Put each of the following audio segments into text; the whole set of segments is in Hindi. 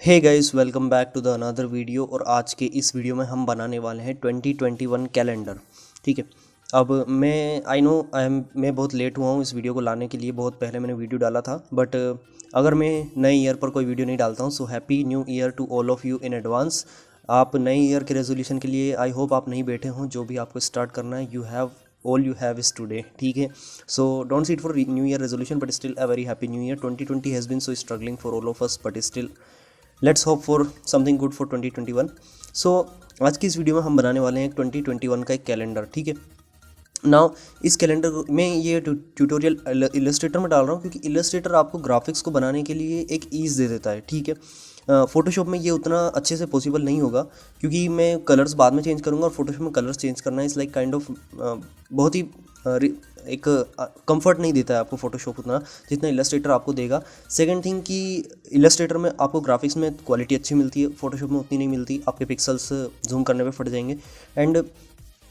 Hey guys, welcome back to the another video. और आज के इस वीडियो में हम बनाने वाले हैं 2021 कैलेंडर। ठीक है। अब मैं बहुत लेट हुआ हूँ इस वीडियो को लाने के लिए। बहुत पहले मैंने वीडियो डाला था, बट अगर मैं नए ईयर पर कोई वीडियो नहीं डालता हूँ, so happy new year to all of you in advance. आप नए ईयर के रेजोल्यूशन के लिए आई होप आप नहीं बैठे हों। जो भी आपको स्टार्ट करना है, यू हैव इज टुडे। ठीक है। So don't seat for new year resolution, but still a very happy new year. 2020 has been so struggling for all of us, but still let's hope for something good for 2021। So आज की इस वीडियो में हम बनाने वाले हैं 2021 का एक कैलेंडर। ठीक है। नाउ इस कैलेंडर में ये ट्यूटोरियल इलस्ट्रेटर में डाल रहा हूँ, क्योंकि इलस्ट्रेटर आपको ग्राफिक्स को बनाने के लिए एक ईज़ दे देता है। ठीक है। फोटोशॉप में ये उतना अच्छे से पॉसिबल नहीं होगा, क्योंकि मैं कलर्स बाद में चेंज करूँगा, और फोटोशॉप में कलर्स चेंज करना इज़ लाइक काइंड ऑफ बहुत ही एक कंफर्ट नहीं देता है आपको फोटोशॉप उतना जितना इलस्ट्रेटर आपको देगा। सेकंड थिंग कि इलस्ट्रेटर में आपको ग्राफिक्स में क्वालिटी अच्छी मिलती है, फोटोशॉप में उतनी नहीं मिलती, आपके पिक्सल्स जूम करने पे फट जाएंगे। And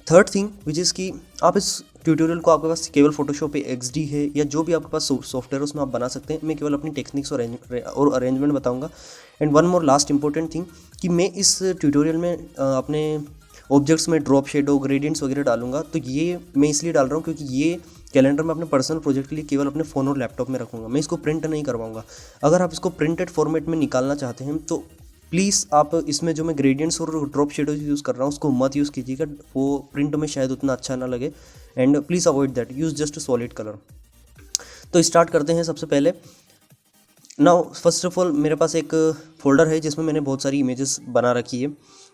third thing which is कि आप इस ट्यूटोरियल को आपके पास केवल फोटोशॉप एक्सडी है या जो भी आपके पास सॉफ्टवेयर है उसमें आप बना सकते हैं। मैं केवल अपनी टेक्निक्स और अरेंजमेंट बताऊंगा। And one more last important thing कि मैं इस ट्यूटोरियल में अपने ऑब्जेक्ट्स में ड्रॉप शेडो ग्रेडियंट्स वगैरह डालूंगा। तो ये मैं इसलिए डाल रहा हूँ क्योंकि ये कैलेंडर में अपने पर्सनल प्रोजेक्ट के लिए केवल अपने फ़ोन और लैपटॉप में रखूँगा, मैं इसको प्रिंट नहीं करवाऊँगा। अगर आप इसको प्रिंटेड फॉर्मेट में निकालना चाहते हैं तो प्लीज़ आप इसमें जो मैं ग्रेडियंट्स और ड्रॉप शेडोज यूज़ कर रहा हूँ उसको मत यूज़ कीजिएगा, वो प्रिंट में शायद उतना अच्छा ना लगे। And please avoid that, use just solid colour. तो स्टार्ट करते हैं। सबसे पहले नाउ फर्स्ट ऑफ ऑल मेरे पास एक फोल्डर है जिसमें मैंने बहुत सारी इमेजेस बना रखी है,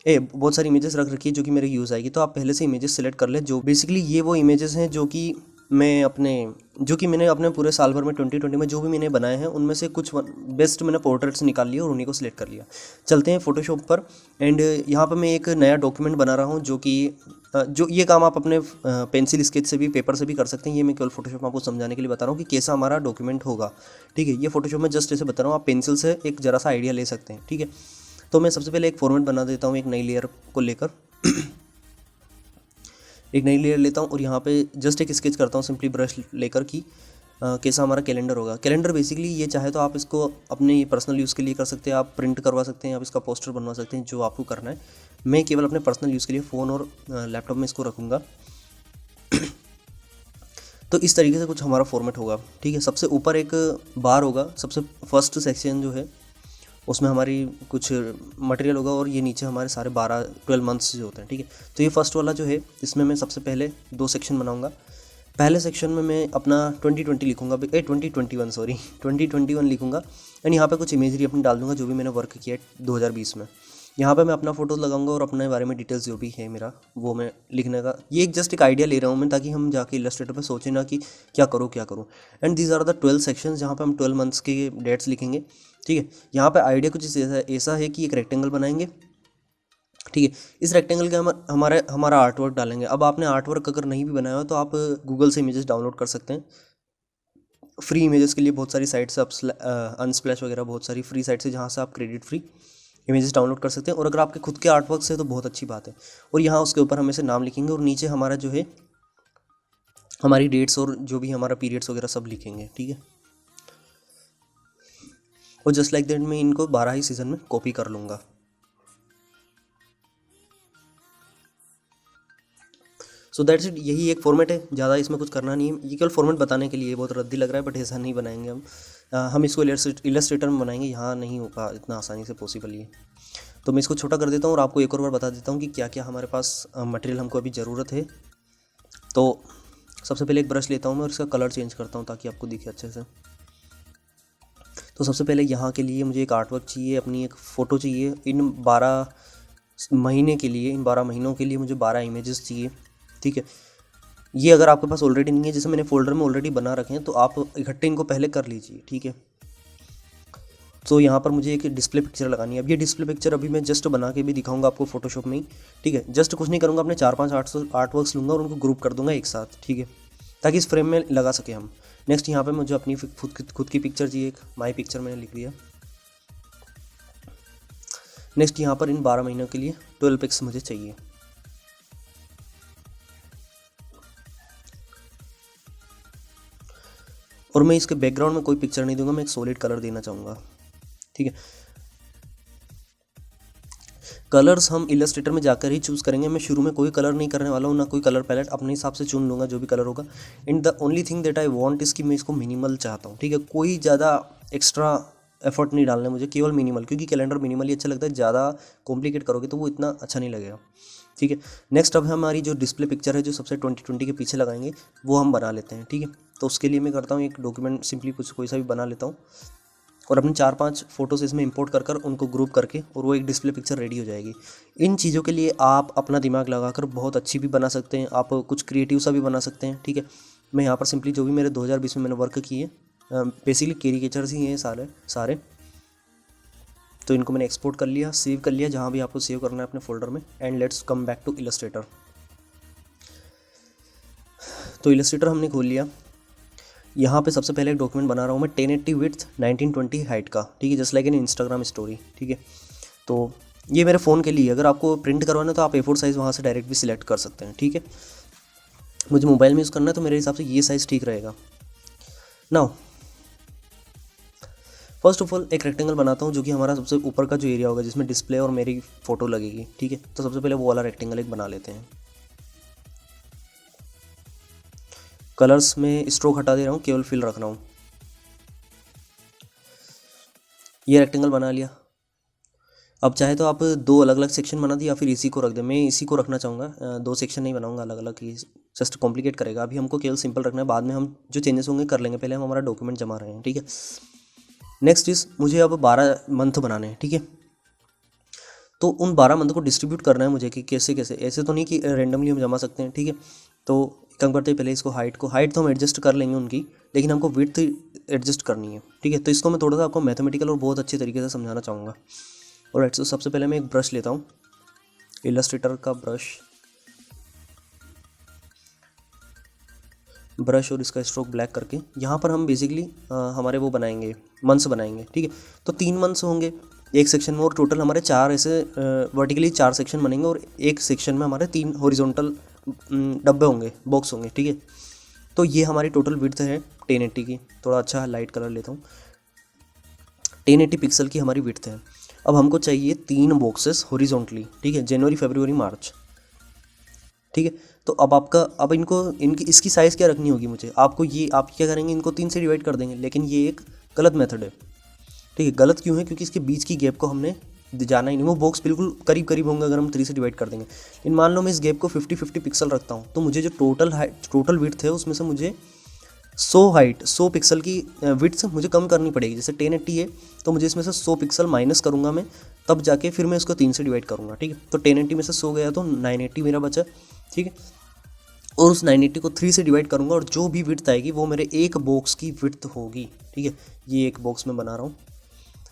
बहुत सारी इमेजेस रख रखी है जो कि मेरे यूज़ आएगी। तो आप पहले से इमेजेस सेलेक्ट कर लें। जो बेसिकली ये वो इमेजेस हैं जो कि मैंने अपने पूरे साल भर में 2020 में जो भी मैंने बनाए हैं उनमें से कुछ बेस्ट मैंने पोर्ट्रेट्स निकाल लिए और उन्हीं को सिलेक्ट कर लिया। चलते हैं फोटोशॉप पर। एंड यहाँ पर मैं एक नया डॉक्यूमेंट बना रहा हूँ जो ये काम आप अपने पेंसिल स्केच से भी पेपर से भी कर सकते हैं। ये मैं केवल फोटोशॉप में आपको समझाने के लिए बता रहा हूँ कि कैसा हमारा डॉक्यूमेंट होगा। ठीक है। ये फोटोशॉप में जस्ट ऐसे बता रहा हूँ, आप पेंसिल से एक जरा सा आइडिया ले सकते हैं। ठीक है। तो मैं सबसे पहले एक फॉर्मेट बना देता हूँ एक नई लेयर को लेकर एक नई लेयर लेता हूँ और यहाँ पे जस्ट एक स्केच करता हूँ सिंपली ब्रश लेकर कि कैसा हमारा कैलेंडर होगा। कैलेंडर बेसिकली ये चाहे तो आप इसको अपने पर्सनल यूज़ के लिए कर सकते हैं, आप प्रिंट करवा सकते हैं, आप इसका पोस्टर बनवा सकते हैं, जो आपको करना है। मैं केवल अपने पर्सनल यूज़ के लिए फ़ोन और लैपटॉप में इसको रखूँगा। तो इस तरीके से कुछ हमारा फॉर्मेट होगा। ठीक है। सबसे ऊपर एक बार होगा, सबसे फर्स्ट सेक्शन जो है उसमें हमारी कुछ मटेरियल होगा, और ये नीचे हमारे सारे 12 मंथ्स जो होते हैं। ठीक है। तो ये फर्स्ट वाला जो है इसमें मैं सबसे पहले 2 सेक्शन बनाऊंगा। पहले सेक्शन में मैं अपना 2020 लिखूंगा, 2021 सॉरी 2021 लिखूंगा। एंड यहाँ पे कुछ इमेजरी अपनी डाल दूंगा जो भी मैंने वर्क किया है 2020 में। यहाँ पे मैं अपना फ़ोटो लगाऊंगा और अपने बारे में डिटेल्स जो भी है मेरा वो मैं लिखने का, ये जस्ट एक आइडिया ले रहा हूँ मैं, ताकि हम जाके इलस्ट्रेटर पे सोचें ना कि क्या करूँ। And these are the 12 sections जहाँ पे हम 12 मंथ्स के डेट्स लिखेंगे। ठीक है। यहाँ पे आइडिया कुछ ऐसा है कि एक रेक्टेंगल बनाएंगे। ठीक है। इस रेक्टेंगल के हमारा आर्ट वर्क डालेंगे। अब आपने आर्ट वर्क अगर नहीं भी बनाया हो तो आप गूगल से इमेजेस डाउनलोड कर सकते हैं। फ्री इमेजेस के लिए बहुत सारी साइट्स, आप अनस्प्लैश वगैरह बहुत सारी फ्री साइट्स है जहाँ से आप क्रेडिट फ्री इमेजेस डाउनलोड कर सकते हैं। और अगर आपके खुद के आर्ट वर्क है तो बहुत अच्छी बात है। और यहाँ उसके ऊपर हम ऐसे नाम लिखेंगे और नीचे हमारा जो है हमारी डेट्स और जो भी हमारा पीरियड्स वगैरह सब लिखेंगे। ठीक है। और जस्ट लाइक दैट मैं इनको 12 ही सीज़न में कॉपी कर लूँगा। सो दैट्स इट, यही एक फॉर्मेट है, ज़्यादा इसमें कुछ करना नहीं है। ये केवल फॉर्मेट बताने के लिए बहुत रद्दी लग रहा है, बट ऐसा नहीं बनाएंगे हम। हम इसको इलस्ट्रेटर में बनाएंगे, यहाँ नहीं होगा इतना आसानी से पॉसिबल ये। तो मैं इसको छोटा कर देता हूँ और आपको एक और बार बता देता हूँ कि क्या क्या हमारे पास मटेरियल हमको अभी ज़रूरत है। तो सबसे पहले एक ब्रश लेता हूँ मैं और इसका कलर चेंज करता हूँ ताकि आपको दिखे अच्छे से। तो सबसे पहले यहाँ के लिए मुझे एक आर्ट वर्क चाहिए, अपनी एक फ़ोटो चाहिए। इन 12 महीने के लिए, इन 12 महीनों के लिए मुझे 12 इमेजेस चाहिए। ठीक है। ये अगर आपके पास ऑलरेडी नहीं है, जैसे मैंने फोल्डर में ऑलरेडी बना रखे हैं, तो आप इकट्ठे इनको पहले कर लीजिए। ठीक है। तो यहाँ पर मुझे एक डिस्प्ले पिक्चर लगानी है। अब ये डिस्प्ले पिक्चर अभी मैं जस्ट बना के भी दिखाऊंगा आपको फोटोशॉप में ही। ठीक है। जस्ट कुछ नहीं करूँगा, अपने 4-5 आर्ट वर्क्स लूँगा और उनको ग्रुप कर दूंगा एक साथ। ठीक है। ताकि इस फ्रेम में लगा सके हम। नेक्स्ट यहाँ पे मुझे अपनी खुद की पिक्चर चाहिए, एक माई पिक्चर मैंने लिख दिया। नेक्स्ट यहाँ पर इन 12 महीनों के लिए 12 पिक्स मुझे चाहिए। और मैं इसके बैकग्राउंड में कोई पिक्चर नहीं दूंगा, मैं एक सॉलिड कलर देना चाहूँगा। ठीक है। कलर्स हम इलस्ट्रेटर में जाकर ही चूज़ करेंगे। मैं शुरू में कोई कलर नहीं करने वाला हूँ, ना कोई कलर पैलेट, अपने हिसाब से चुन लूँगा जो भी कलर होगा। And the only thing that I want is कि मैं इसको मिनिमल चाहता हूँ, ठीक है। कोई ज़्यादा एक्स्ट्रा एफर्ट नहीं डालना है मुझे, केवल मिनिमल, क्योंकि कैलेंडर मिनिमली अच्छा लगता है। ज़्यादा कॉम्प्लिकेट करोगे तो वो इतना अच्छा नहीं लगेगा, ठीक है। नेक्स्ट अब हमारी जो डिस्प्ले पिक्चर है जो सबसे 2020 के पीछे लगाएंगे वो हम बना लेते हैं, ठीक है। तो उसके लिए मैं करता हूँ एक डॉक्यूमेंट सिंपली कुछ कोई सा भी बना लेता हूँ और अपने 4-5 फ़ोटोज़ इसमें इंपोर्ट कर उनको ग्रुप करके और वो एक डिस्प्ले पिक्चर रेडी हो जाएगी। इन चीज़ों के लिए आप अपना दिमाग लगाकर बहुत अच्छी भी बना सकते हैं, आप कुछ क्रिएटिव सा भी बना सकते हैं, ठीक है। मैं यहाँ पर सिंपली जो भी मेरे 2020 में मैंने वर्क किए बेसिकली कैरिकेचर्स ही हैं सारे। तो इनको मैंने एक्सपोर्ट कर लिया, सेव कर लिया जहाँ भी आपको सेव करना है अपने फोल्डर में। And let's come back to Illustrator. तो इलस्ट्रेटर हमने खोल लिया। यहाँ पे सबसे पहले एक डॉक्यूमेंट बना रहा हूँ मैं 1080 विड्थ 1920 हाइट का, ठीक है, just like in Instagram story, ठीक है। तो ये मेरे फ़ोन के लिए, अगर आपको प्रिंट करवाना है तो आप A4 साइज़ वहाँ से डायरेक्ट भी सिलेक्ट कर सकते हैं, ठीक है। मुझे मोबाइल में यूज़ करना है तो मेरे हिसाब से ये साइज़ ठीक रहेगा। नाउ फर्स्ट ऑफ ऑल एक रेक्टेंगल बनाता हूँ जो कि हमारा सबसे ऊपर का जो एरिया होगा जिसमें डिस्प्ले और मेरी फ़ोटो लगेगी, ठीक है। तो सबसे पहले वो वाला रेक्टेंगल एक बना लेते हैं। कलर्स में स्ट्रोक हटा दे रहा हूँ, केवल फिल रख रहा हूँ। ये रेक्टेंगल बना लिया। अब चाहे तो आप 2 अलग अलग सेक्शन बना दिए या फिर इसी को रख दें। मैं इसी को रखना चाहूँगा, 2 सेक्शन नहीं बनाऊँगा अलग अलग, ही जस्ट कॉम्प्लिकेट करेगा। अभी हमको केवल सिंपल रखना है, बाद में हम जो चेंजेस होंगे कर लेंगे, पहले हम हमारा डॉक्यूमेंट जमा रहे हैं, ठीक है। नेक्स्ट इज मुझे अब 12 मंथ बनाने हैं, ठीक है। तो उन 12 मंथ को डिस्ट्रीब्यूट करना है मुझे कि कैसे कैसे, ऐसे तो नहीं कि रेंडमली हम जमा सकते हैं, ठीक है। तो कम करते हैं पहले इसको हाइट तो हम एडजस्ट कर लेंगे उनकी, लेकिन हमको विड्थ एडजस्ट करनी है, ठीक है। तो इसको मैं थोड़ा सा आपको मैथमेटिकल और बहुत अच्छे तरीके से समझाना चाहूँगा। और तो सबसे पहले मैं एक ब्रश लेता हूँ, इलस्ट्रेटर का ब्रश और इसका स्ट्रोक ब्लैक करके यहाँ पर हम बेसिकली हमारे वो बनाएंगे, मंथ्स बनाएंगे, ठीक है। तो 3 मंथ्स होंगे एक सेक्शन में और टोटल हमारे 4 ऐसे वर्टिकली 4 सेक्शन बनेंगे और एक सेक्शन में हमारे 3 हॉरिजॉन्टल डब्बे होंगे, बॉक्स होंगे, ठीक है। तो ये हमारी टोटल विड्थ है 1080 की। थोड़ा अच्छा लाइट कलर लेता हूँ। 1080 पिक्सल की हमारी विड्थ है। अब हमको चाहिए 3 बॉक्सेस हॉरिजॉन्टली, ठीक है, जनवरी फरवरी मार्च, ठीक है। तो अब इनकी इसकी साइज़ क्या रखनी होगी मुझे, आप क्या करेंगे, इनको 3 से डिवाइड कर देंगे, लेकिन ये एक गलत मेथड है, ठीक है। गलत क्यों है, क्योंकि इसके बीच की गैप को हमने जाना ही नहीं। वो बॉक्स बिल्कुल करीब करीब होंगे अगर हम 3 से डिवाइड कर देंगे। लेकिन मान लो मैं इस गैप को 50-50 पिक्सल रखता हूँ, तो मुझे जो टोटल विड्थ है उसमें से मुझे 100 पिक्सल की विड्थ मुझे कम करनी पड़ेगी। जैसे 1080 है तो मुझे इसमें से 100 पिक्सल माइनस करूँगा मैं, तब जाके फिर मैं इसको 3 से डिवाइड करूँगा, ठीक है। तो 1080 में से 100 गया तो 980 मेरा बचा, ठीक है। और उस 980 को 3 से डिवाइड करूँगा और जो भी विड्थ आएगी वो मेरे एक बॉक्स की विड्थ होगी, ठीक है। ये एक बॉक्स में बना रहा हूँ,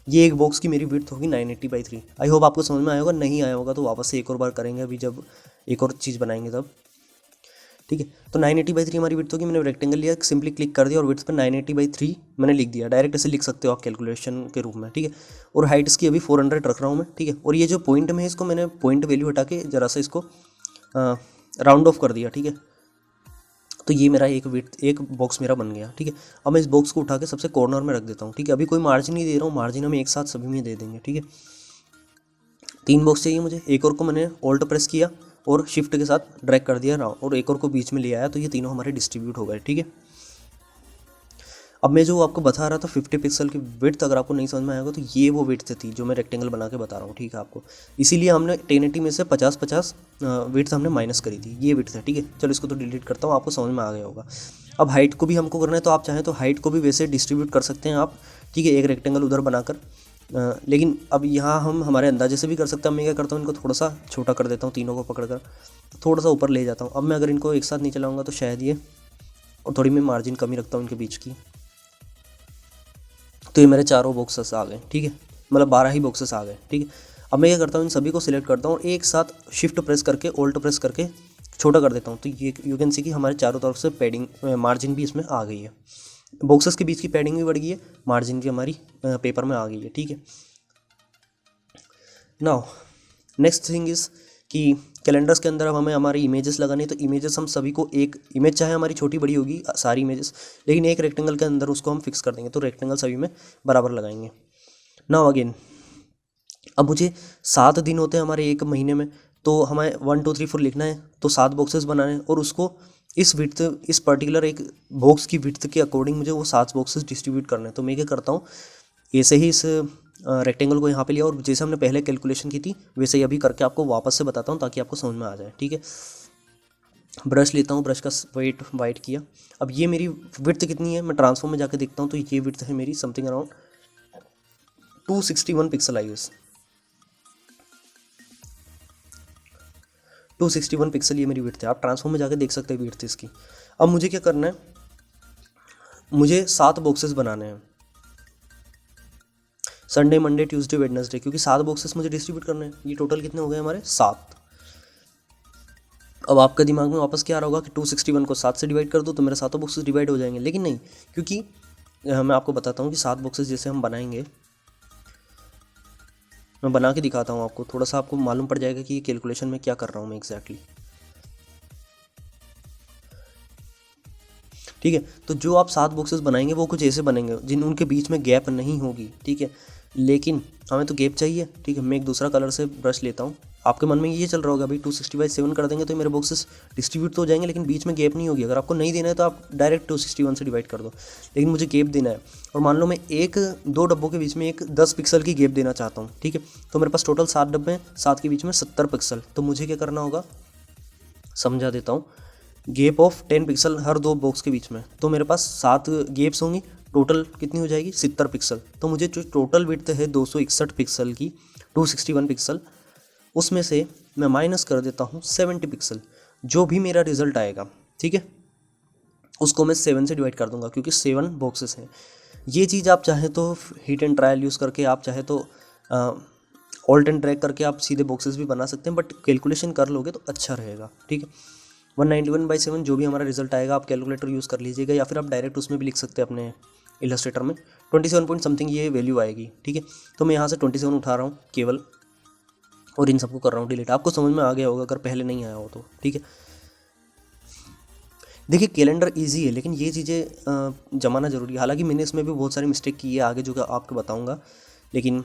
ये एक बॉक्स की मेरी विड्थ होगी 980/3। आई होप आपको समझ में आया होगा, नहीं आया होगा तो वापस से एक और बार करेंगे अभी जब एक और चीज़ बनाएंगे तब, ठीक है। तो 980/3 हमारी विड्थ होगी। मैंने रेक्टेंगल लिया, सिंपली क्लिक कर दिया और विड्थ पर 980/3 मैंने लिख दिया। डायरेक्ट ऐसे लिख सकते हो आप कैलकुलेशन के रूप में, ठीक है। और हाइट इसकी अभी 400 रख रहा हूँ मैं, ठीक है। और ये जो पॉइंट में है इसको मैंने पॉइंट वैल्यू हटा के ज़रा सा इसको राउंड ऑफ कर दिया, ठीक है। तो ये मेरा एक बॉक्स मेरा बन गया, ठीक है। अब मैं इस बॉक्स को उठा के सबसे कॉर्नर में रख देता हूँ, ठीक है। अभी कोई मार्जिन नहीं दे रहा हूँ, मार्जिन हम एक साथ सभी में दे देंगे, ठीक है। 3 बॉक्स चाहिए मुझे। एक और को मैंने ऑल्ट प्रेस किया और शिफ्ट के साथ ड्रैग कर दिया और एक और को बीच में ले आया, तो ये तीनों हमारे डिस्ट्रीब्यूट हो गए, ठीक है। अब मैं जो आपको बता रहा था 50 पिक्सल की विड्थ, अगर आपको नहीं समझ में आएगा तो ये वो विड्थ थी जो मैं रेक्टेंगल बना के बता रहा हूँ, ठीक है आपको। इसीलिए हमने 1080 में से 50-50 विड्थ हमने माइनस करी थी, ये विड्थ है, ठीक है। चलो इसको तो डिलीट करता हूँ, आपको समझ में आ गया होगा। अब हाइट को भी हमको करना है, तो आप चाहें तो हाइट को भी वैसे डिस्ट्रीब्यूट कर सकते हैं आप, ठीक है, एक रेक्टेंगल उधर बनाकर। लेकिन अब यहाँ हम हमारे अंदाजे से भी कर सकते हैं। मैं क्या करता हूँ, इनको थोड़ा सा छोटा कर देता हूँ, तीनों को पकड़कर थोड़ा सा ऊपर ले जाता हूँ। अब मैं अगर इनको एक साथ नहीं चलाऊँगा तो शायद ये, और थोड़ी मैं मार्जिन कमी रखता हूँ इनके बीच की, तो ये मेरे चारों बॉक्सेस आ गए, ठीक है, मतलब 12 ही बॉक्सेस आ गए, ठीक है। अब मैं क्या करता हूँ, इन सभी को सिलेक्ट करता हूँ और एक साथ शिफ्ट प्रेस करके ऑल्ट प्रेस करके छोटा कर देता हूँ। तो ये यू कैन सी कि हमारे चारों तरफ से पैडिंग मार्जिन भी इसमें आ गई है, बॉक्सेस के बीच की पैडिंग भी बढ़ गई है, मार्जिन भी हमारी पेपर में आ गई है, ठीक है। नाउ नेक्स्ट थिंग इज़ कि कैलेंडर्स के अंदर अब हमें हमारी इमेजेस लगानी है। तो इमेजेस हम सभी को एक इमेज, चाहे हमारी छोटी बड़ी होगी सारी इमेजेस, लेकिन एक रेक्टेंगल के अंदर उसको हम फिक्स कर देंगे। तो रेक्टेंगल सभी में बराबर लगाएंगे। नाउ अगेन अब मुझे 7 दिन होते हैं हमारे एक महीने में, तो हमें 1 2 3 4 लिखना है, तो 7 बॉक्सेस बनाने हैं और उसको इस विड्थ, इस पर्टिकुलर एक बॉक्स की विड्थ के अकॉर्डिंग मुझे वो 7 बॉक्सेस डिस्ट्रीब्यूट करने हैं। तो मैं क्या करता हूँ, ऐसे ही इस रेक्टेंगल को यहाँ पे लिया और जैसे हमने पहले कैलकुलेशन की थी वैसे ही अभी करके आपको वापस से बताता हूँ ताकि आपको समझ में आ जाए, ठीक है। ब्रश लेता हूँ, ब्रश का वेट वाइट किया। अब ये मेरी विड्थ कितनी है, मैं ट्रांसफॉर्म में जाकर देखता हूँ, तो ये विड्थ है मेरी something around 261 pixel I guess. 261 pixel ये मेरी विड्थ है, आप ट्रांसफॉर्म में जाकर देख सकते हैं विड्थ इसकी। अब मुझे क्या करना है, मुझे 7 बॉक्सेस बनाने हैं, संडे मंडे ट्यूसडे वेडनेसडे, क्योंकि 7 बॉक्सेस मुझे डिस्ट्रीब्यूट करने हैं। ये टोटल कितने हो गए हमारे, 7। अब आपका दिमाग में वापस क्या आ रहा होगा कि 261 को 7 से डिवाइड कर दो तो मेरे 7 बॉक्सेस डिवाइड हो जाएंगे, लेकिन नहीं, क्योंकि मैं आपको बताता हूँ कि 7 बॉक्सेस जैसे हम बनाएंगे, मैं बना के दिखाता हूँ आपको, थोड़ा सा आपको मालूम पड़ जाएगा कि ये कैलकुलेशन में क्या कर रहा हूँ मैं एग्जैक्टली, ठीक है। तो जो आप 7 बॉक्सेस बनाएंगे वो कुछ ऐसे बनेंगे जिन उनके बीच में गैप नहीं होगी, ठीक है, लेकिन हमें तो गैप चाहिए, ठीक है। मैं एक दूसरा कलर से ब्रश लेता हूूँ, आपके मन में ये चल रहा होगा भाई 260/7 कर देंगे तो मेरे बॉक्सेस डिस्ट्रीब्यूट तो हो जाएंगे लेकिन बीच में गैप नहीं होगी। अगर आपको नहीं देना है तो आप डायरेक्ट 261 से डिवाइड कर दो, लेकिन मुझे गैप देना है। और मान लो मैं एक 2 डब्बों के बीच में एक 10 पिक्सल की गैप देना चाहता हूँ, ठीक है। तो मेरे पास टोटल 7 डब्बे हैं, 7 के बीच में 70 पिक्सल, तो मुझे क्या करना होगा, समझा देता हूँ। Gap of 10 pixel her 2 box के बीच में, तो मेरे पास 7 गैप्स होंगी, टोटल कितनी हो जाएगी 70 पिक्सल। तो मुझे जो टोटल विड्थ है 261 पिक्सल की, 261 पिक्सल, उसमें से मैं माइनस कर देता हूँ 70 पिक्सल। जो भी मेरा रिजल्ट आएगा, ठीक है, उसको मैं 7 से डिवाइड कर दूंगा क्योंकि 7 बॉक्सेस हैं। ये चीज़ आप चाहे तो हिट एंड ट्रायल यूज़ करके, आप चाहे तो ऑल्ट एंड ड्रैग करके आप सीधे बॉक्सेस भी बना सकते हैं, बट कैलकुलेशन कर लोगे तो अच्छा रहेगा, ठीक है। 191/7 जो भी हमारा रिजल्ट आएगा आप कैलकुलेटर यूज़ कर लीजिएगा, या फिर आप डायरेक्ट उसमें भी लिख सकते हैं अपने इलस्ट्रेटर में, 27 पॉइंट समथिंग ये वैल्यू आएगी, ठीक है। तो मैं यहाँ से 27 उठा रहा हूँ केवल, और इन सबको कर रहा हूँ डिलीट। आपको समझ में आ गया होगा अगर पहले नहीं आया हो तो, ठीक है। देखिए कैलेंडर इजी है लेकिन ये चीज़ें जमाना ज़रूरी है, हालांकि मैंने इसमें भी बहुत सारी मिस्टेक की है आगे जो कि आपको बताऊँगा, लेकिन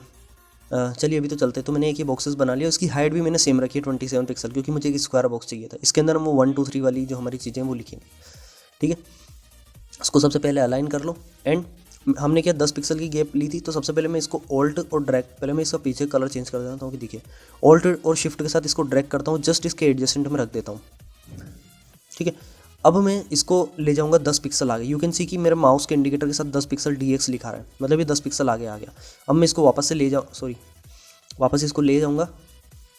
चलिए अभी तो चलते हैं। तो मैंने एक ये बॉक्सेस बना लिया, उसकी हाइट भी मैंने सेम रखी है 27 पिक्सल, क्योंकि मुझे एक स्क्वायर बॉक्स चाहिए था। इसके अंदर हम वो 1 2 3 वाली जो हमारी चीज़ें हैं वो लिखेंगे, ठीक है। इसको सबसे पहले अलाइन कर लो, एंड हमने क्या 10 पिक्सल की गैप ली थी, तो सबसे पहले मैं इसको ऑल्ट और ड्रैग, पहले मैं इसका पीछे कलर चेंज कर देता हूँ कि देखिए ऑल्ट और शिफ्ट के साथ इसको ड्रैग करता हूँ, जस्ट इसके एडजेसेंट में रख देता हूँ, ठीक है। अब मैं इसको ले जाऊंगा 10 पिक्सल आगे, यू कैन सी कि मेरे माउस के इंडिकेटर के साथ 10 पिक्सल DX लिखा रहा है, मतलब ये 10 पिक्सल आगे आ गया। अब मैं इसको वापस से ले जाऊँ, वापस इसको ले जाऊंगा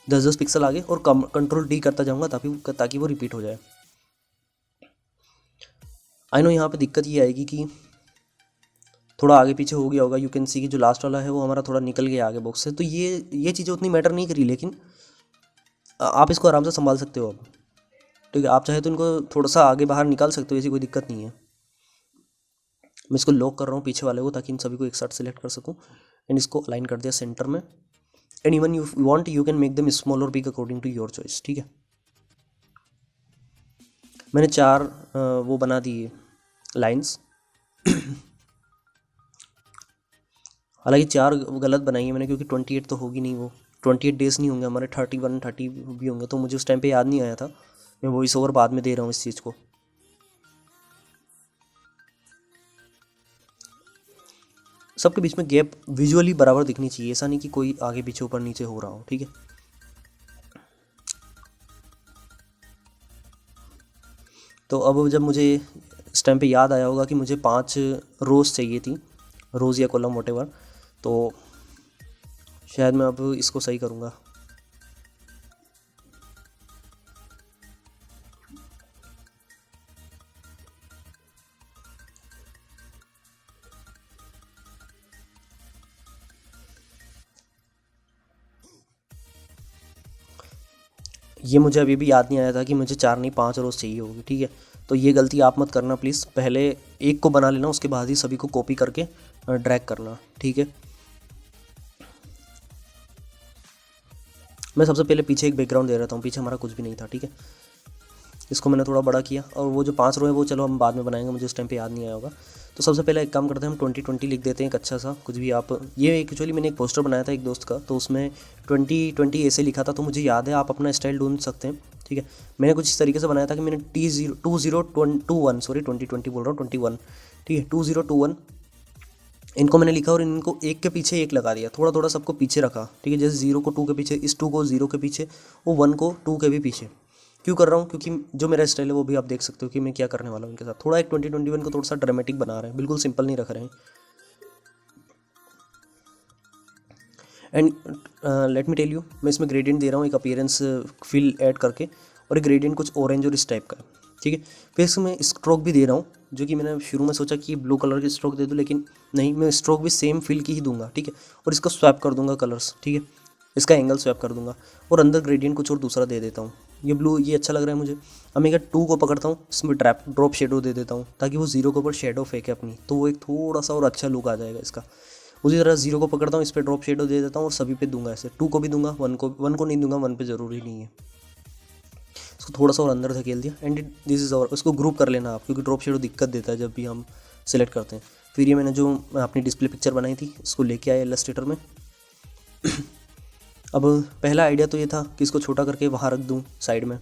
10 पिक्सल आगे और कंट्रोल D करता जाऊंगा ताकि वो रिपीट हो जाए। आई नो यहाँ पे दिक्कत ये आएगी कि थोड़ा आगे पीछे हो गया होगा, यू कैन सी कि जो लास्ट वाला है वो हमारा थोड़ा निकल गया आगे बॉक्स से, तो ये चीज़ें उतनी मैटर नहीं करी, लेकिन आप इसको आराम से संभाल सकते हो अब, ठीक है। आप चाहे तो इनको थोड़ा सा आगे बाहर निकाल सकते हो, ऐसी कोई दिक्कत नहीं है। मैं इसको लॉक कर रहा हूँ पीछे वाले को ताकि इन सभी को एक साथ सेलेक्ट कर सकूँ, एंड इसको अलाइन कर दिया सेंटर में, and even you want you can make them small और big according to your choice, ठीक है। मैंने 4 वो बना दिए लाइंस, हालांकि 4 गलत बनाई है मैंने क्योंकि 28 तो होगी नहीं, वो 28 डेज नहीं होंगे हमारे, 31 30 भी होंगे, तो मुझे उस टाइम पे याद नहीं आया था। मैं वॉइस ओवर बाद में दे रहा हूँ इस चीज़ को। सबके बीच में गैप विजुअली बराबर दिखनी चाहिए, ऐसा नहीं कि कोई आगे पीछे ऊपर नीचे हो रहा हो, ठीक है। तो अब जब मुझे इस टाइम पे याद आया होगा कि मुझे 5 रोज़ चाहिए थी, रोज़ या कॉलम व्हाटएवर, तो शायद मैं अब इसको सही करूँगा। ये मुझे अभी भी याद नहीं आया था कि मुझे 4 नहीं 5 रोज़ चाहिए होगी, ठीक है। तो ये गलती आप मत करना प्लीज़, पहले एक को बना लेना, उसके बाद ही सभी को कॉपी करके ड्रैग करना, ठीक है। मैं सबसे पहले पीछे एक बैकग्राउंड दे रहा हूँ, पीछे हमारा कुछ भी नहीं था, ठीक है। इसको मैंने थोड़ा बड़ा किया, और वो जो 5 रो है वो चलो हम बाद में बनाएंगे, मुझे उस टाइम पे याद नहीं आया होगा। तो सबसे पहले एक काम करते हैं, हम 2020 लिख देते हैं एक अच्छा सा कुछ भी आप। ये एक्चुअली मैंने एक पोस्टर बनाया था एक दोस्त का, तो उसमें 2020 ऐसे लिखा था, तो मुझे याद है, आप अपना स्टाइल ढूंढ सकते हैं। ठीक है, मैंने कुछ इस तरीके से बनाया था कि मैंने T2021 सॉरी 2020 बोल रहा हूँ 21, ठीक है 2021 इनको मैंने लिखा और इनको एक के पीछे एक लगा दिया, थोड़ा थोड़ा सबको पीछे रखा। ठीक है, जैसे 0 को 2 के पीछे, इस 2 को 0 के पीछे, वो 1 को 2 के भी पीछे। क्यों कर रहा हूँ? क्योंकि जो मेरा स्टाइल है वो भी आप देख सकते हो कि मैं क्या करने वाला हूँ इनके साथ। थोड़ा एक 2021 को थोड़ा सा ड्रामेटिक बना रहे हैं, बिल्कुल सिंपल नहीं रख रहे हैं। And let me tell you, मैं इसमें ग्रेडियंट दे रहा हूँ एक अपीयरेंस फिल ऐड करके, और एक ग्रेडियंट कुछ ऑरेंज और इस टाइप का। ठीक है, फिर इसमें स्ट्रोक भी दे रहा हूँ, जो कि मैंने शुरू में सोचा कि ब्लू कलर की स्ट्रोक दे दूँ, लेकिन नहीं, मैं स्ट्रोक भी सेम फिल की ही दूंगा। ठीक है, और इसको स्वैप कर दूंगा कलर्स। ठीक है, इसका एंगल स्वैप कर दूंगा, और अंदर ग्रेडियंट कुछ और दूसरा दे देता हूँ। ये ब्लू, ये अच्छा लग रहा है मुझे। अब मैं क्या 2 को पकड़ता हूँ, इसमें ड्रॉप शेडो दे देता हूँ, ताकि वो 0 के ऊपर शेडो फेंके अपनी, तो वो एक थोड़ा सा और अच्छा लुक आ जाएगा इसका। उसी तरह 0 को पकड़ता हूँ, इस पर ड्रॉप शेडो दे देता हूँ, और सभी पे दूंगा ऐसे। 2 को भी दूंगा, 1 को नहीं दूंगा, 1 पे ज़रूरी नहीं है। इसको थोड़ा सा और अंदर धकेल दिया, एंड दिस इज़ और उसको ग्रुप कर लेना आप, क्योंकि ड्रॉप शेडो दिक्कत देता है जब भी हम सेलेक्ट करते हैं। फिर ये मैंने जो अपनी डिस्प्ले पिक्चर बनाई थी, इसको लेके आया इलस्ट्रेटर में। अब पहला आइडिया तो ये था कि इसको छोटा करके वहाँ रख दूँ साइड में।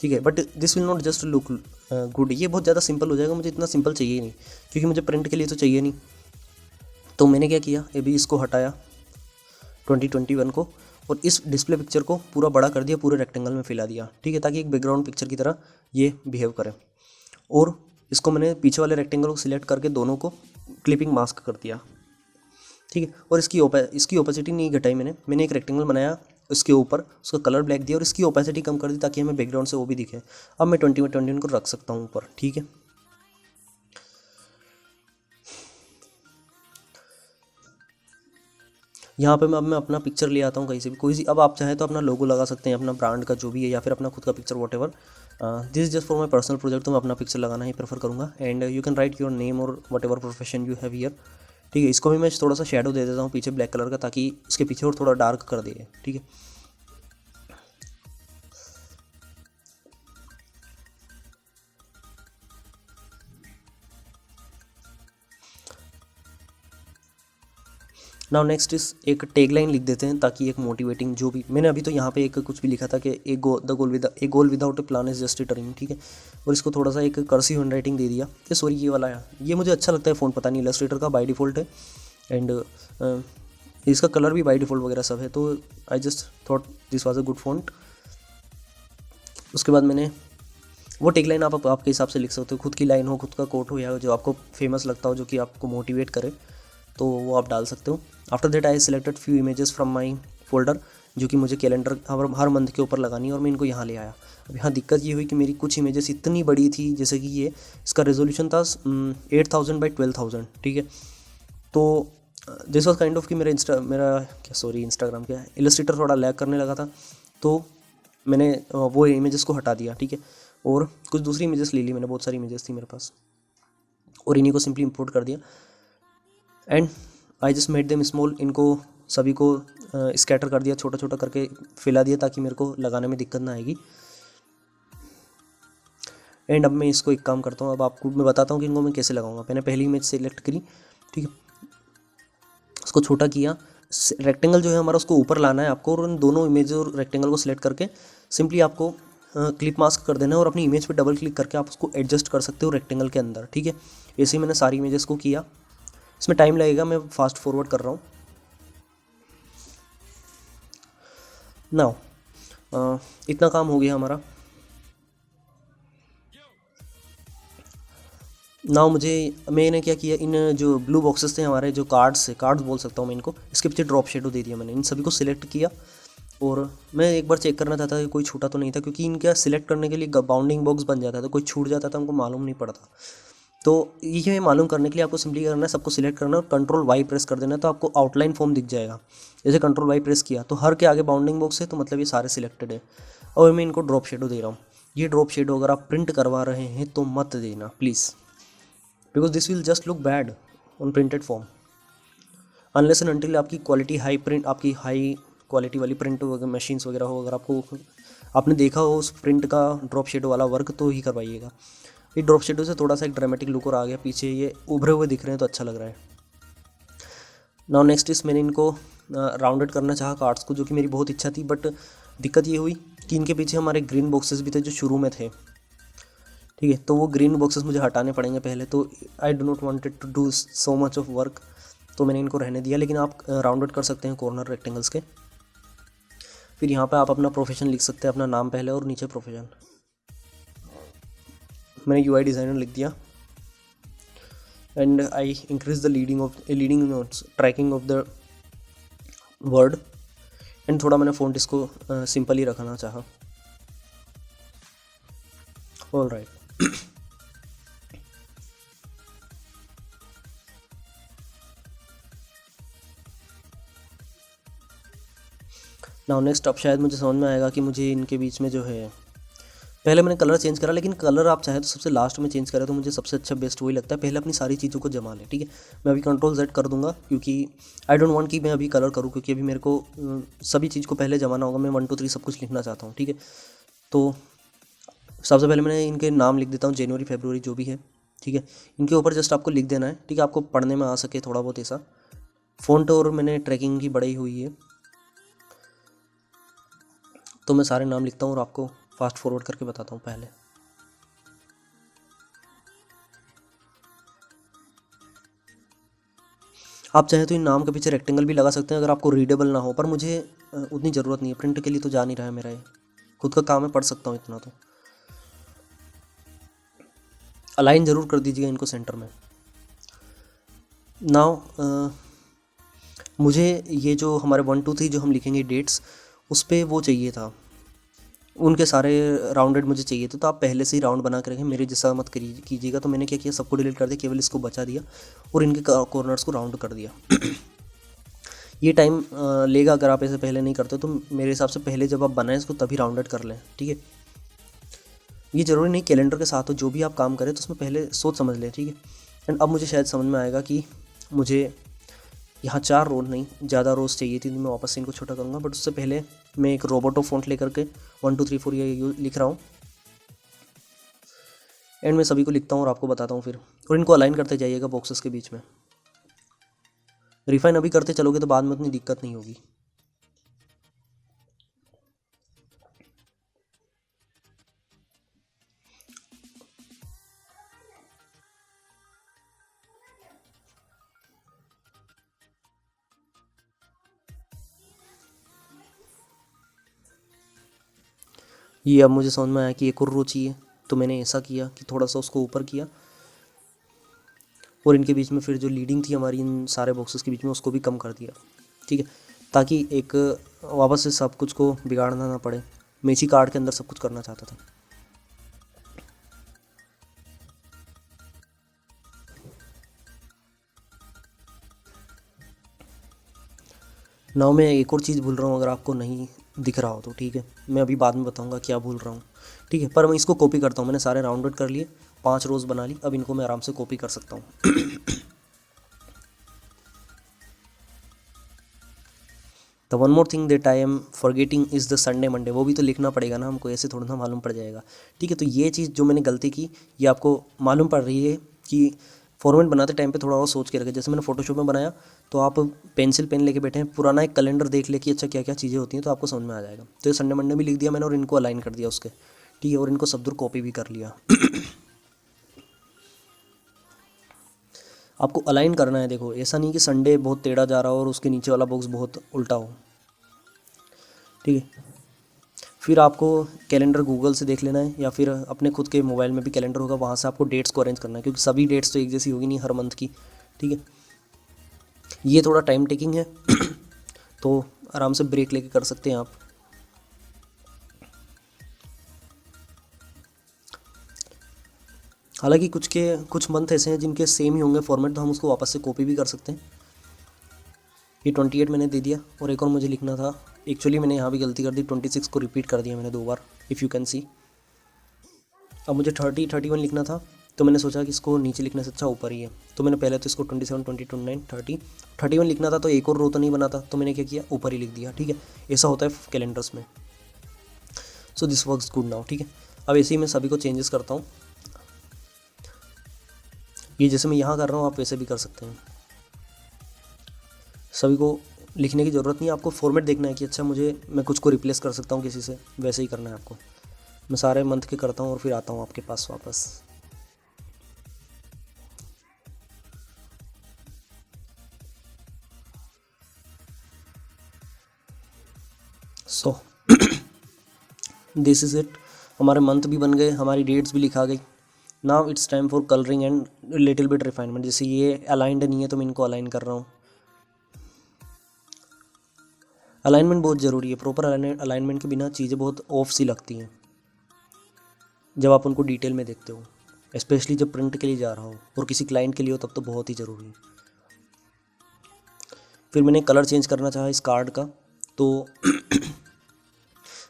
ठीक है, but this will not just look good, ये बहुत ज़्यादा सिंपल हो जाएगा, मुझे इतना सिंपल चाहिए नहीं, क्योंकि मुझे प्रिंट के लिए तो चाहिए नहीं। तो मैंने क्या किया, अभी इसको हटाया 2021 को, और इस डिस्प्ले पिक्चर को पूरा बड़ा कर दिया, पूरे रेक्टेंगल में फैला दिया। ठीक है, ताकि एक बैकग्राउंड पिक्चर की तरह ये बिहेव करे। और इसको मैंने पीछे वाले रेक्टेंगल को सिलेक्ट करके दोनों को क्लिपिंग मास्क कर दिया। ठीक है, और इसकी ओपेसिटी नहीं घटाई मैंने एक रेक्टेंगल बनाया, उसके ऊपर उसका कलर ब्लैक दिया, और इसकी ओपेसिटी कम कर दी, ताकि हमें बैकग्राउंड से वो भी दिखे। अब मैं 2021 को रख सकता हूँ ऊपर। ठीक है, यहाँ पे मैं अपना पिक्चर ले आता हूँ कहीं से भी, कोई सी। अब आप चाहे तो अपना लोगो लगा सकते हैं, अपना ब्रांड का जो भी है, या फिर अपना खुद का picture, whatever. This is just for my personal project, तो मैं अपना पिक्चर लगाना ही प्रेफर करूँगा। And you can write your name और whatever profession you have here. ठीक है, इसको भी मैं थोड़ा सा शेडो दे देता हूँ पीछे ब्लैक कलर का, ताकि इसके पीछे और थोड़ा डार्क कर दे। ठीक है, नाउ नेक्स्ट इस एक टैगलाइन लिख देते हैं, ताकि एक मोटिवेटिंग, जो भी मैंने अभी तो यहाँ पे एक कुछ भी लिखा था कि a goal without a plan is just a dream. ठीक है, और इसको थोड़ा सा एक कर्सिव हैंडराइटिंग दे दिया, कि सॉरी ये वाला है, ये मुझे अच्छा लगता है फ़ॉन्ट, पता नहीं इलस्ट्रेटर का बाय डिफ़ॉल्ट है। एंड इसका कलर भी बाय डिफ़ॉल्ट वगैरह सब है, तो I just thought this was a good font. उसके बाद मैंने वो टैगलाइन आप आपके हिसाब से लिख सकते हो, खुद की लाइन हो, खुद का कोट हो, या जो आपको फेमस लगता हो, जो कि आपको मोटिवेट करे, तो वो आप डाल सकते हो। After that I selected few images from my folder, जो कि मुझे कैलेंडर हर मंथ के ऊपर लगानी है, और मैं इनको यहाँ ले आया। अब यहाँ दिक्कत ये हुई कि मेरी कुछ इमेजेस इतनी बड़ी थी, जैसे कि ये, इसका रेजोल्यूशन था 8000 बाई 12000। ठीक है, तो दिस वॉज काइंड ऑफ कि इंस्टाग्राम क्या इलस्ट्रेटर थोड़ा लैग करने लगा था, तो मैंने वो इमेजेस को हटा दिया। ठीक है, और कुछ दूसरी इमेजेस ले ली मैंने, बहुत सारी इमेजेस थी मेरे पास, और इन्हीं को सिंपली इंपोर्ट कर दिया। And I just made them small, इनको सभी को स्कैटर कर दिया, छोटा छोटा करके फैला दिया, ताकि मेरे को लगाने में दिक्कत ना आएगी। एंड अब मैं इसको एक काम करता हूँ, अब आपको मैं बताता हूँ कि इनको मैं कैसे लगाऊंगा। मैंने पहली इमेज सेलेक्ट करी, ठीक है, उसको छोटा किया, रेक्टेंगल जो है हमारा उसको ऊपर लाना है आपको, और उन दोनों इमेज और रेक्टेंगल को सिलेक्ट करके सिंपली आपको क्लिप मास्क कर देना है, और अपनी इमेज पे डबल क्लिक करके आप उसको एडजस्ट कर सकते हो रेक्टेंगल के अंदर। ठीक है, ऐसे ही मैंने सारी इमेजेस को किया। इसमें टाइम लगेगा, मैं फास्ट फॉरवर्ड कर रहा हूँ। नाउ इतना काम हो गया हमारा। नाउ मैंने क्या किया, इन जो ब्लू बॉक्सेस थे हमारे, जो कार्ड्स बोल सकता हूँ मैं इनको, इसके पीछे ड्रॉप शेडो दे दिया मैंने, इन सभी को सिलेक्ट किया। और मैं एक बार चेक करना चाहता था कि कोई छूटा तो नहीं था, क्योंकि इनका सिलेक्ट करने के लिए बाउंडिंग बॉक्स बन जाता था, कोई छूट जाता था हमको मालूम नहीं पड़ता। तो ये मालूम करने के लिए आपको सिंपली करना है, सबको सिलेक्ट करना है और कंट्रोल वाई प्रेस कर देना है, तो आपको आउटलाइन फॉर्म दिख जाएगा। जैसे कंट्रोल वाई प्रेस किया तो हर के आगे बाउंडिंग बॉक्स है, तो मतलब ये सारे सिलेक्टेड है। और मैं इनको ड्रॉप शेडो दे रहा हूँ। ये ड्रॉप शेडो अगर आप प्रिंट करवा रहे हैं तो मत देना please, because this will just look bad on printed form, unless and until आपकी क्वालिटी आपकी हाई क्वालिटी वाली प्रिंट मशीन्स वगैरह हो। अगर आपने देखा हो उस प्रिंट का ड्रॉप शेडो वाला वर्क, तो ही करवाइएगा। ये ड्रॉप शेडो से थोड़ा सा एक ड्रामेटिक लुक और आ गया, पीछे ये उभरे हुए दिख रहे हैं तो अच्छा लग रहा है। नाउ नेक्स्ट इस मैंने इनको राउंडेड करना चाहा कार्ड्स को, जो कि मेरी बहुत इच्छा थी, बट दिक्कत ये हुई कि इनके पीछे हमारे ग्रीन बॉक्सेस भी थे जो शुरू में थे, ठीक है। तो वो ग्रीन बॉक्सेस मुझे हटाने पड़ेंगे पहले, तो I do not wanted to do so much of work, तो मैंने इनको रहने दिया। लेकिन आप राउंडेड कर सकते हैं कॉर्नर रेक्टेंगल्स के। फिर यहाँ पे आप अपना प्रोफेशन लिख सकते हैं, अपना नाम पहले और नीचे प्रोफेशन। मैंने UI डिज़ाइनर लिख दिया and I increase the leading notes tracking of the word and थोड़ा मैंने फ़ॉन्ट इसको सिंपल ही रखना चाहा। ऑल राइट, नाउ नेक्स्ट अब शायद मुझे समझ में आएगा कि मुझे इनके बीच में जो है, पहले मैंने कलर चेंज करा, लेकिन कलर आप चाहे तो सबसे लास्ट में चेंज करें तो मुझे सबसे अच्छा बेस्ट वही लगता है। पहले अपनी सारी चीज़ों को जमा लें, ठीक है। मैं अभी Ctrl Z कर दूंगा क्योंकि आई डोंट वांट कि मैं अभी कलर करूँ, क्योंकि अभी मेरे को सभी चीज़ को पहले जमाना होगा। मैं 1 2 3 सब कुछ लिखना चाहता हूँ, ठीक है। तो सबसे पहले मैंने इनके नाम लिख देता हूँ, जनवरी फरवरी जो भी है, ठीक है। इनके ऊपर जस्ट आपको लिख देना है, ठीक है, आपको पढ़ने में आ सके थोड़ा बहुत ऐसा। फ़ॉन्ट और मैंने ट्रैकिंग की बढ़ाई हुई है, तो मैं सारे नाम लिखता हूँ और आपको फास्ट फॉरवर्ड करके बताता हूँ पहले। आप चाहें तो इन नाम के पीछे रेक्टेंगल भी लगा सकते हैं अगर आपको रीडेबल ना हो, पर मुझे उतनी ज़रूरत नहीं है, प्रिंट के लिए तो जा नहीं रहा है मेरा, ये खुद का काम है, पढ़ सकता हूँ इतना तो। अलाइन ज़रूर कर दीजिएगा इनको सेंटर में। नाउ मुझे ये जो हमारे 1 2 3 जो हम लिखेंगे डेट्स, उस पर वो चाहिए था, उनके सारे राउंडेड मुझे चाहिए थे, तो आप पहले से ही राउंड बना के रखें, मेरे जैसा मत कीजिएगा। तो मैंने क्या किया, सबको डिलीट कर दिया, केवल इसको बचा दिया और इनके कॉर्नर्स को राउंड कर दिया। ये टाइम लेगा अगर आप ऐसे पहले नहीं करते, तो मेरे हिसाब से पहले जब आप बनाएं इसको तभी राउंडेड कर लें, ठीक है। ये ज़रूरी नहीं कैलेंडर के साथ हो, जो भी आप काम करें तो उसमें पहले सोच समझ लें, ठीक है। एंड अब मुझे शायद समझ में आएगा कि मुझे यहाँ 4 रोज नहीं ज़्यादा रोज चाहिए थी, तो मैं वापस से इनको छोटा करूँगा। बट उससे पहले मैं एक रोबोटो फॉन्ट लेकर के 1 2 3 4 ये लिख रहा हूँ एंड मैं सभी को लिखता हूँ और आपको बताता हूँ फिर। और इनको अलाइन करते जाइएगा बॉक्सेस के बीच में। रिफाइन अभी करते चलोगे तो बाद में उतनी दिक्कत नहीं होगी। ये अब मुझे समझ में आया कि एक और रो चाहिए, तो मैंने ऐसा किया कि थोड़ा सा उसको ऊपर किया और इनके बीच में फिर जो लीडिंग थी हमारी इन सारे बॉक्सेस के बीच में उसको भी कम कर दिया, ठीक है, ताकि एक वापस से सब कुछ को बिगाड़ना ना पड़े। मैं इसी कार्ड के अंदर सब कुछ करना चाहता था। नाउ मैं एक और चीज़ भूल रहा हूँ, अगर आपको नहीं दिख रहा हो तो ठीक है, मैं अभी बाद में बताऊँगा क्या भूल रहा हूँ, ठीक है। पर मैं इसको कॉपी करता हूँ, मैंने सारे राउंडेड कर लिए, 5 रोज़ बना ली, अब इनको मैं आराम से कॉपी कर सकता हूँ। The one more thing that I am forgetting is the Sunday Monday, वो भी तो लिखना पड़ेगा ना हमको, ऐसे थोड़ा ना मालूम पड़ जाएगा, ठीक है। तो ये चीज़ जो मैंने गलती की ये आपको मालूम पड़ रही है कि फॉर्मेट बनाते टाइम पे थोड़ा और सोच के रखें। जैसे मैंने फोटोशॉप में बनाया तो आप पेंसिल पेन लेके बैठे हैं, पुराना एक कैलेंडर देख ले कि अच्छा क्या क्या चीज़ें होती हैं, तो आपको समझ में आ जाएगा। तो ये संडे मंडे भी लिख दिया मैंने और इनको अलाइन कर दिया उसके, ठीक है, और इनको सब दूर कॉपी भी कर लिया। आपको अलाइन करना है, देखो ऐसा नहीं कि संडे बहुत टेढ़ा जा रहा हो और उसके नीचे वाला बॉक्स बहुत उल्टा हो, ठीक है। फिर आपको कैलेंडर गूगल से देख लेना है या फिर अपने खुद के मोबाइल में भी कैलेंडर होगा, वहाँ से आपको डेट्स को अरेंज करना है, क्योंकि सभी डेट्स तो एक जैसी होगी नहीं हर मंथ की, ठीक है। ये थोड़ा टाइम टेकिंग है तो आराम से ब्रेक लेके कर सकते हैं आप। हालांकि कुछ मंथ ऐसे हैं जिनके सेम ही होंगे फॉर्मेट, तो हम उसको वापस से कॉपी भी कर सकते हैं। ये 28 मैंने दे दिया और एक और मुझे लिखना था, एक्चुअली मैंने यहाँ भी गलती कर दी, 26 को रिपीट कर दिया मैंने 2 बार, इफ़ यू कैन सी। अब मुझे 30 31 लिखना था, तो मैंने सोचा कि इसको नीचे लिखने से अच्छा ऊपर ही है, तो मैंने पहले तो इसको 27 20 29 30 31 लिखना था, तो एक और रो तो नहीं बना था, तो मैंने क्या किया ऊपर ही लिख दिया, ठीक है। ऐसा होता है कैलेंडर्स में। So this works good now, ठीक है। अब ऐसे ही मैं सभी को चेंजेस करता हूँ। ये जैसे मैं यहाँ कर रहा हूँ आप वैसे भी कर सकते हैं। सभी को लिखने की ज़रूरत नहीं है, आपको फॉर्मेट देखना है कि अच्छा मैं कुछ को रिप्लेस कर सकता हूँ किसी से, वैसे ही करना है आपको। मैं सारे मंथ के करता हूँ और फिर आता हूँ आपके पास वापस। So this is it. हमारे मंथ भी बन गए, हमारी डेट्स भी लिखा गई। Now it's time for colouring and little bit refinement. जैसे ये अलाइंड नहीं है तो मैं इनको अलाइन कर रहा हूँ। अलाइनमेंट बहुत ज़रूरी है, प्रॉपर अलाइनमेंट के बिना चीज़ें बहुत ऑफ सी लगती हैं जब आप उनको डिटेल में देखते हो, स्पेशली जब प्रिंट के लिए जा रहा हो और किसी क्लाइंट के लिए हो तब तो बहुत ही ज़रूरी है। फिर मैंने कलर चेंज करना चाहा इस कार्ड का, तो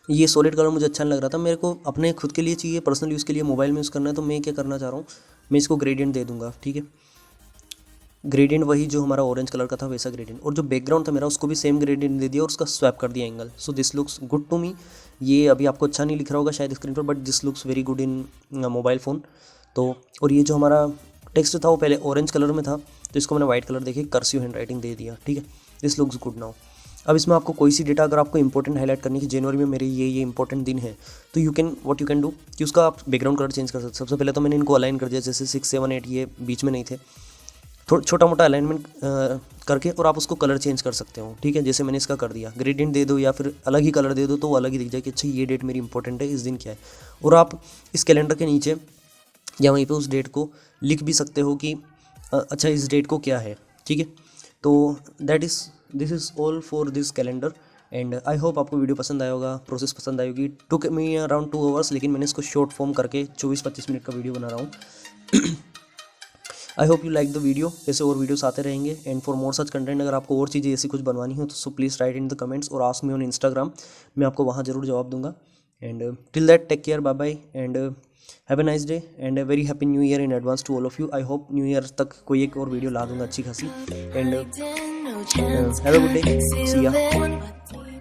ये सॉलिड कलर मुझे अच्छा नहीं लग रहा था, मेरे को अपने खुद के लिए चाहिए, पर्सनल यूज़ के लिए मोबाइल में यूज़ करना है। तो मैं क्या करना चाह रहा हूँ, मैं इसको ग्रेडियंट दे दूँगा। ठीक है, ग्रेडियंट वही जो हमारा ऑरेंज कलर का था वैसा ग्रेडियंट, और जो बैकग्राउंड था मेरा उसको भी सेम ग्रेडियंट दे दिया और उसका स्वैप कर दिया angle. So this looks good to me. ये अभी आपको अच्छा नहीं लिख रहा होगा शायद स्क्रीन पर, but this looks very good in mobile phone. तो और ये जो हमारा टेक्स्ट था वो पहले ऑरेंज कलर में था, तो इसको मैंने वाइट कलर देखिए कर्सिव हैंड राइटिंग दे दिया। ठीक है, दिस लुक्स गुड नाउ। अब इसमें आपको कोई सी डेटा अगर आपको इंपॉर्टेंट हाईलाइट करनी है कि जनवरी में मेरे ये इंपॉर्टेंट दिन है, तो यू कैन डू कि उसका आप बैकग्राउंड कलर चेंज कर सकते। सबसे पहले तो मैंने इनको अलाइन कर दिया, जैसे 6, 7, 8 ये बीच में नहीं थे, थोड़ा छोटा मोटा अलाइनमेंट करके, और आप उसको कलर चेंज कर सकते हो। ठीक है, जैसे मैंने इसका कर दिया, ग्रेडियंट दे दो या फिर अलग ही कलर दे दो तो वो अलग ही दिख जाए कि अच्छा ये डेट मेरी इंपॉर्टेंट है, इस दिन क्या है। और आप इस कैलेंडर के नीचे या वहीं पे उस डेट को लिख भी सकते हो कि अच्छा इस डेट को क्या है। ठीक है, तो this is all for this calendar and I hope आपको वीडियो पसंद आया होगा, प्रोसेस पसंद आई होगी। टुक मी अराउंड 2 आवर्स, लेकिन मैंने इसको शॉर्ट फॉर्म करके 24-25 मिनट का वीडियो बना रहा हूँ। I hope you like the video. ऐसे और वीडियोस आते रहेंगे and for more such content, अगर आपको और चीज़ें ऐसी कुछ बनवानी हो तो so please write in the comments और आस्क मी ऑन इंस्टाग्राम, मैं आपको वहाँ ज़रूर जवाब दूंगा। And till that take care, bye bye and have a nice day and a very happy new year in advance to all of you. I hope new year तक कोई एक और वीडियो ला दूंगा अच्छी खासी। And have a good day, see या।